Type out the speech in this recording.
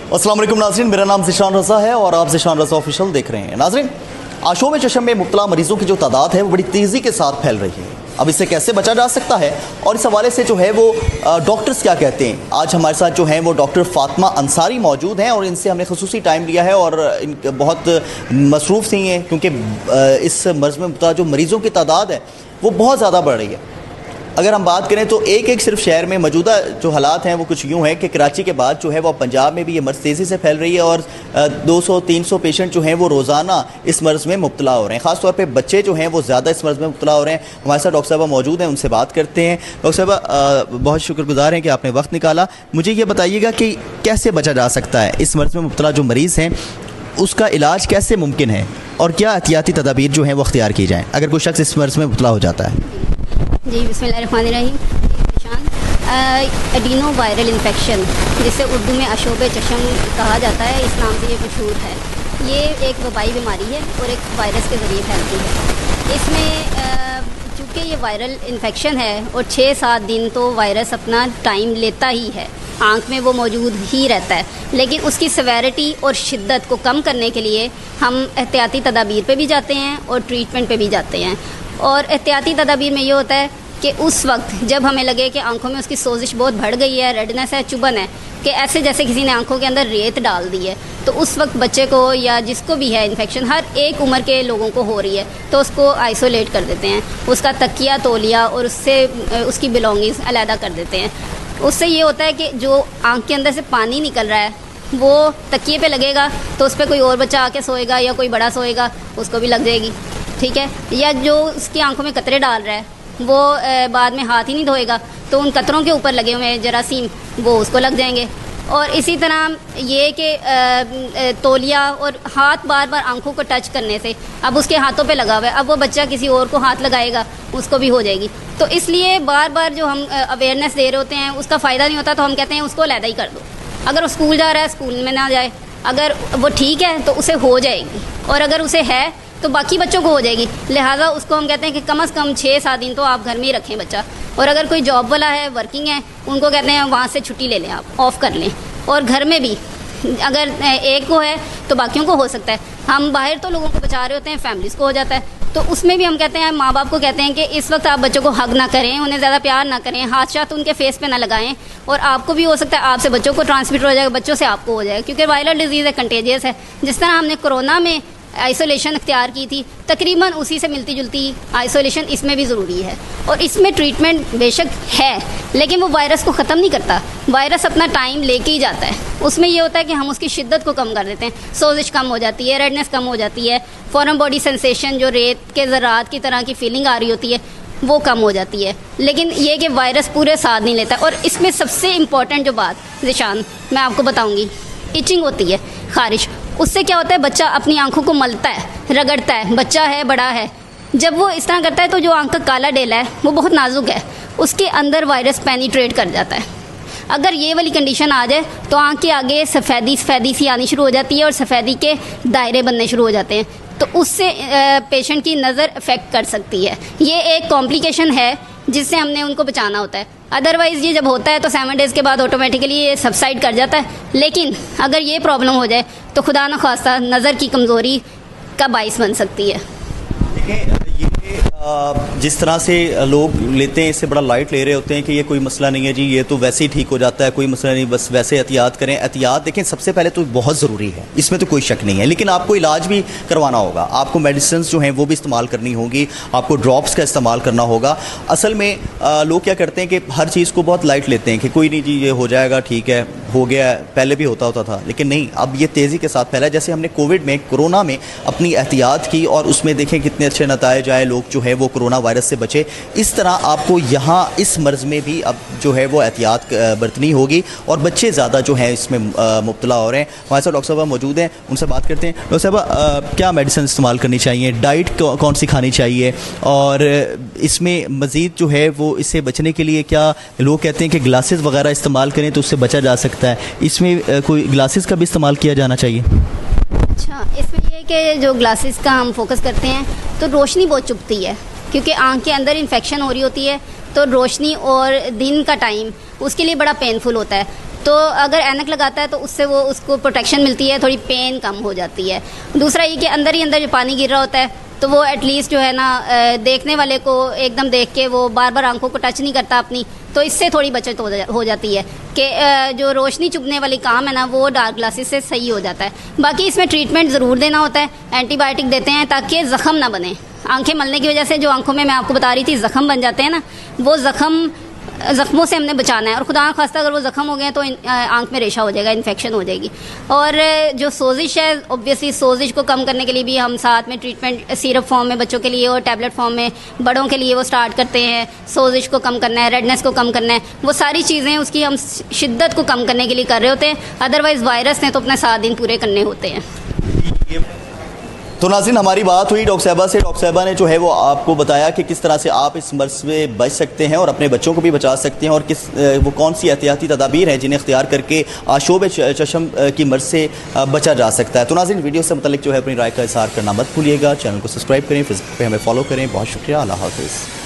अस्सलाम वालेकुम नाज़रीन, मेरा नाम ज़िशान रज़ा है और आप ज़िशान रज़ा ऑफिशियल देख रहे हैं। नाज़रीन, आशोब चशम में मुब्तला मरीज़ों की जो तादाद है वो बड़ी तेज़ी के साथ फैल रही है। अब इससे कैसे बचा जा सकता है और इस हवाले से जो है वो डॉक्टर्स क्या कहते हैं, आज हमारे साथ जो हैं वो डॉक्टर फ़ातिमा अंसारी मौजूद हैं और इनसे हमने ख़ुसूसी टाइम लिया है और बहुत मसरूफ़ सी हैं क्योंकि इस मर्ज़ में मुब्तला जो मरीज़ों की तादाद है वो बहुत ज़्यादा बढ़ रही है। अगर हम बात करें तो एक सिर्फ शहर में मौजूदा जो हालात हैं वो कुछ यूँ हैं कि कराची के बाद जो है वो पंजाब में भी ये मर्ज़ तेज़ी से फैल रही है और 200-300 पेशेंट जो हैं वो रोज़ाना इस मर्ज़ में मुब्तला हो रहे हैं। ख़ास तौर पे बच्चे जो हैं वो ज़्यादा इस मर्ज़ में मुब्तला हो रहे हैं। हमारे साथ डॉक्टर साहबा मौजूद हैं, उनसे बात करते हैं। डॉक्टर साहबा, बहुत शुक्रगुज़ार हैं कि आपने वक्त निकाला। मुझे ये बताइएगा कि कैसे बचा जा सकता है इस मर्ज़ में मुब्तला जो मरीज़ हैं, उसका इलाज कैसे मुमकिन है और क्या एहतियाती तदाबीर जो हैं वो अख्तियार की जाएँ अगर कोई शख्स इस मर्ज़ में मुब्तला हो जाता है? जी, बिस्मिल्लाहिर्रहमानिर्रहीम। एडिनो वायरल इन्फेक्शन, जिसे उर्दू में आशोब चशम कहा जाता है, इस नाम से ये मशहूर है। ये एक वबाई बीमारी है और एक वायरस के ज़रिए फैलती है। इसमें चूँकि ये वायरल इन्फेक्शन है और 6-7 दिन तो वायरस अपना टाइम लेता ही है, आँख में वो मौजूद ही रहता है, लेकिन उसकी सेवेरिटी और शिद्दत को कम करने के लिए हम एहतियाती तदाबीर पे भी जाते हैं और ट्रीटमेंट पे भी जाते हैं। और एहतियाती तदाबीर में ये होता है कि उस वक्त जब हमें लगे कि आंखों में उसकी सोजिश बहुत बढ़ गई है, रेडनेस है, चुभन है, कि ऐसे जैसे किसी ने आंखों के अंदर रेत डाल दी है, तो उस वक्त बच्चे को या जिसको भी है इन्फेक्शन, हर एक उम्र के लोगों को हो रही है, तो उसको आइसोलेट कर देते हैं। उसका तकिया तौलिया और उससे उसकी बिलोंगिंग्स अलहदा कर देते हैं। उससे ये होता है कि जो आँख के अंदर से पानी निकल रहा है वो तकिए पे लगेगा तो उस पर कोई और बच्चा आके सोएगा या कोई बड़ा सोएगा, उसको भी लग जाएगी, ठीक है। या जो उसकी आंखों में कतरे डाल रहा है वो बाद में हाथ ही नहीं धोएगा तो उन कतरों के ऊपर लगे हुए जरासीम वो उसको लग जाएंगे। और इसी तरह ये कि तौलिया और हाथ बार बार आंखों को टच करने से, अब उसके हाथों पे लगा हुआ है, अब वो बच्चा किसी और को हाथ लगाएगा उसको भी हो जाएगी। तो इसलिए बार बार जो हम अवेयरनेस दे रहे होते हैं उसका फ़ायदा नहीं होता, तो हम कहते हैं उसको अलहदा ही कर दो। अगर वो स्कूल जा रहा है स्कूल में ना जाए, अगर वो ठीक है तो उसे हो जाएगी, और अगर उसे है तो बाकी बच्चों को हो जाएगी। लिहाजा उसको हम कहते हैं कि कम से कम 6-7 दिन तो आप घर में ही रखें बच्चा। और अगर कोई जॉब वाला है, वर्किंग है, उनको कहते हैं वहाँ से छुट्टी ले लें, आप ऑफ कर लें। और घर में भी अगर एक को है तो बाकियों को हो सकता है। हम बाहर तो लोगों को बचा रहे होते हैं, फैमिलीज़ को हो जाता है, तो उसमें भी हम कहते हैं, माँ बाप को कहते हैं कि इस वक्त आप बच्चों को हग ना करें, उन्हें ज़्यादा प्यार ना करें, हाथ शाथ उनके फेस पे ना लगाएं, और आपको भी हो सकता है आपसे बच्चों को ट्रांसमिट हो जाएगा, बच्चों से आपको हो जाएगा, क्योंकि वायरल डिजीज़ है, कंटेजियस है। जिस तरह हमने कोरोना में आइसोलेशन अख्तियार की थी, तकरीबन उसी से मिलती जुलती आइसोलेशन इसमें भी ज़रूरी है। और इसमें ट्रीटमेंट बेशक है, लेकिन वो वायरस को ख़त्म नहीं करता, वायरस अपना टाइम लेके ही जाता है। उसमें ये होता है कि हम उसकी शिद्दत को कम कर देते हैं, सोजिश कम हो जाती है, रेडनेस कम हो जाती है, फॉरन बॉडी सेंसेशन जो रेत के ज़रात की तरह की फीलिंग आ रही होती है वो कम हो जाती है। लेकिन ये कि वायरस पूरे साथ नहीं लेता। और इसमें सबसे इम्पॉर्टेंट जो बात ज़िशान मैं आपको बताऊँगी, इचिंग होती है, खारिश। उससे क्या होता है, बच्चा अपनी आंखों को मलता है, रगड़ता है, बच्चा है, बड़ा है, जब वो इस तरह करता है तो जो आंख का काला डेला है वो बहुत नाजुक है, उसके अंदर वायरस पेनिट्रेट कर जाता है। अगर ये वाली कंडीशन आ जाए तो आंख के आगे सफ़ेदी सी आनी शुरू हो जाती है और सफ़ेदी के दायरे बनने शुरू हो जाते हैं, तो उससे पेशेंट की नज़र अफेक्ट कर सकती है। ये एक कॉम्प्लिकेशन है जिससे हमने उनको बचाना होता है। अदरवाइज़ ये जब होता है तो 7 डेज़ के बाद ऑटोमेटिकली ये सबसाइड कर जाता है। लेकिन अगर ये प्रॉब्लम हो जाए तो खुदा न खास्ता नज़र की कमज़ोरी का बाइस बन सकती है। जिस तरह से लोग लेते हैं, इससे बड़ा लाइट ले रहे होते हैं कि ये कोई मसला नहीं है जी, ये तो वैसे ही ठीक हो जाता है, कोई मसला नहीं, बस वैसे एहतियात करें। एहतियात देखें सबसे पहले तो बहुत ज़रूरी है, इसमें तो कोई शक नहीं है, लेकिन आपको इलाज भी करवाना होगा, आपको मेडिसिन जो हैं वो भी इस्तेमाल करनी होगी, आपको ड्रॉप्स का इस्तेमाल करना होगा। असल में लोग क्या करते हैं कि हर चीज़ को बहुत लाइट लेते हैं कि कोई नहीं जी, ये हो जाएगा, ठीक है, हो गया, पहले भी होता था, लेकिन नहीं, अब ये तेज़ी के साथ फैला। जैसे हमने कोरोना में अपनी एहतियात की और उसमें देखें कितने अच्छे नताइज आए, लोग जो है वो कोरोना वायरस से बचे। इस तरह आपको यहाँ इस मर्ज़ में भी अब जो है वो एहतियात बरतनी होगी और बच्चे ज़्यादा जो हैं इसमें मुब्तला हो रहे हैं। हमारे साथ डॉक्टर साहब मौजूद हैं, उनसे बात करते हैं। डॉक्टर साहब, क्या मेडिसिन इस्तेमाल करनी चाहिए, डाइट कौन सी खानी चाहिए, और इसमें मज़ीद जो है वो इससे बचने के लिए क्या लोग कहते हैं कि ग्लासेस वगैरह इस्तेमाल करें तो उससे बचा जा सकता है, इसमें कोई ग्लासेस का भी इस्तेमाल किया जाना चाहिए? अच्छा, इसमें ये कि जो ग्लासेस का हम फोकस करते हैं तो रोशनी बहुत चुभती है, क्योंकि आँख के अंदर इन्फेक्शन हो रही होती है, तो रोशनी और दिन का टाइम उसके लिए बड़ा पेनफुल होता है। तो अगर ऐनक लगाता है तो उससे वो उसको प्रोटेक्शन मिलती है, थोड़ी पेन कम हो जाती है। दूसरा ये कि अंदर ही अंदर जो पानी गिर रहा होता है तो वो एटलीस्ट जो है ना देखने वाले को एकदम देख के वो बार बार आंखों को टच नहीं करता अपनी, तो इससे थोड़ी बचत हो जाती है कि जो रोशनी चुभने वाली काम है ना वो डार्क ग्लासेस से सही हो जाता है। बाकी इसमें ट्रीटमेंट ज़रूर देना होता है, एंटीबायोटिक देते हैं ताकि ज़ख़म ना बने। आंखें मलने की वजह से जो आंखों में मैं आपको बता रही थी ज़ख़म बन जाते हैं ना, वो ज़ख्मों से हमने बचाना है, और खुदा खास्ता अगर वो ज़ख़म हो गए तो आंख में रेशा हो जाएगा, इन्फेक्शन हो जाएगी। और जो सोजिश है, ऑब्वियसली सोजिश को कम करने के लिए भी हम साथ में ट्रीटमेंट सिरप फॉर्म में बच्चों के लिए और टैबलेट फॉर्म में बड़ों के लिए वो स्टार्ट करते हैं। सोजिश को कम करना है, रेडनेस को कम करना है, वो सारी चीज़ें उसकी हम शिद्दत को कम करने के लिए कर रहे होते हैं। अदरवाइज़ वायरस ने तो अपने 7 दिन पूरे करने होते हैं। तो नाज़रीन, हमारी बात हुई डॉक्टर साहबा से। डॉक्टर साहबा ने जो है वो आपको बताया कि किस तरह से आप इस मर्ज़ से बच सकते हैं और अपने बच्चों को भी बचा सकते हैं, और वो कौन सी एहतियाती तदाबीर हैं जिन्हें इख्तियार करके आशोब चशम की मर्ज़ से बचा जा सकता है। तो नाज़रीन, वीडियो से मुतल्लिक जो है अपनी राय का इज़हार करना मत भूलिएगा। चैनल को सब्सक्राइब करें, फेसबुक पे हमें फॉलो करें। बहुत शुक्रिया। अल्लाह हाफ़िज़।